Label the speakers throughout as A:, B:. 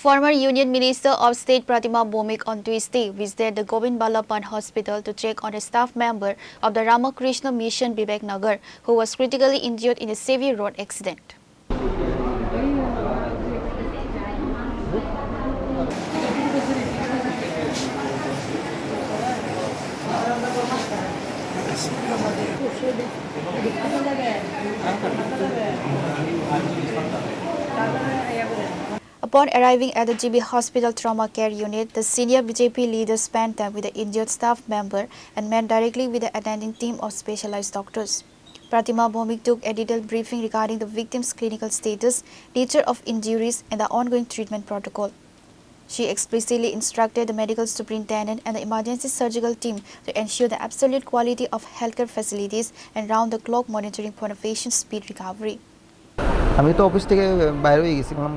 A: Former Union Minister of State Pratima Bhowmik on Tuesday visited the Govind Ballabh Pant hospital to check on a staff member of the Ramakrishna Mission Viveknagar who was critically injured in a severe road accident. Upon arriving at the GB Hospital Trauma Care Unit, the senior BJP leader spent time with the injured staff member and met directly with the attending team of specialized doctors. Pratima Bhowmik took a detailed briefing regarding the victim's clinical status, nature of injuries and the ongoing treatment protocol. She explicitly instructed the medical superintendent and the emergency surgical team to ensure the absolute quality of healthcare facilities and round-the-clock monitoring for the patient's speed recovery.
B: আমি তো office থেকে বাইরে হয়ে গেছিলাম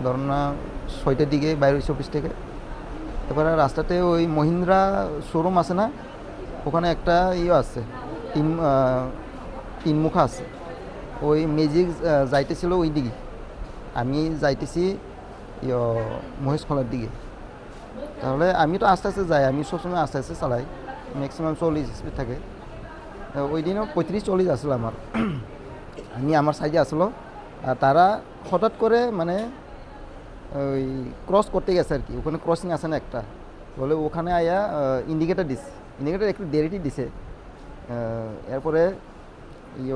B: ধরুন না 6টার দিকে বাইরে হয়েছি অফিস থেকে। এবারে রাস্তাতে ওই মহিন্দ্রা শোরুম আছে না, ওখানে একটা আছে তিন মুখা আছে, ওই ম্যাজিক যাইতেছিল ওই দিকে, আমি যাইতেছি মহেশখলার দিকে। তাহলে আমি তো আস্তে আস্তে যাই, আমি সবসময় আস্তে আস্তে চালাই, ম্যাক্সিমাম 40 স্পিড থাকে। ওই দিনও 35-40 আসলো আমার, আমি আমার সাইডে আসলো আর তারা হঠাৎ করে মানে ওই ক্রস করতে গেছে আর কি, ওখানে ক্রসিং আছে না একটা, বলে ওখানে আয়া ইন্ডিকেটার দিছে, ইন্ডিকেটার একটু দেরিটি দিছে। এরপরে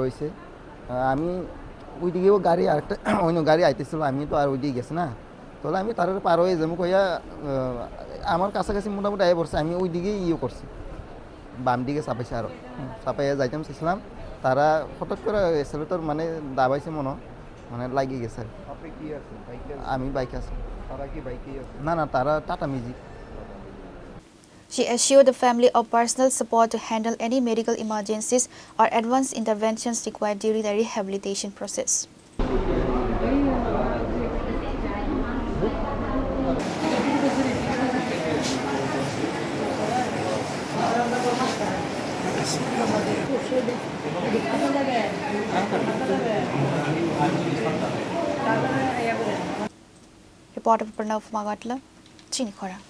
B: হয়েছে আমি ওই দিকেও গাড়ি আরেকটা অন্য গাড়ি আইতেছিল, আমি তো আর ওই দিকে গেছি না, তাহলে আমি তার পার হয়ে যাবো কইয়া আমার কাছাকাছি মোটামুটি আয় পড়ছে, আমি ওই দিকেই করছি, বাম দিকে চাপাইছে, আরও চাপাইয়া যাইতাম চেয়েছিলাম, তারা হঠাৎ করে এক্সেলেটর মানে দাবাইছে মানে লাগিয়ে গেছে। আমি বাইকে আছি। না না, তারা tata magic.
A: She assured the family of personal support to handle any medical emergencies or advanced interventions required during the rehabilitation process. Reporter Pratima Bhowmik, Chini, Khorang.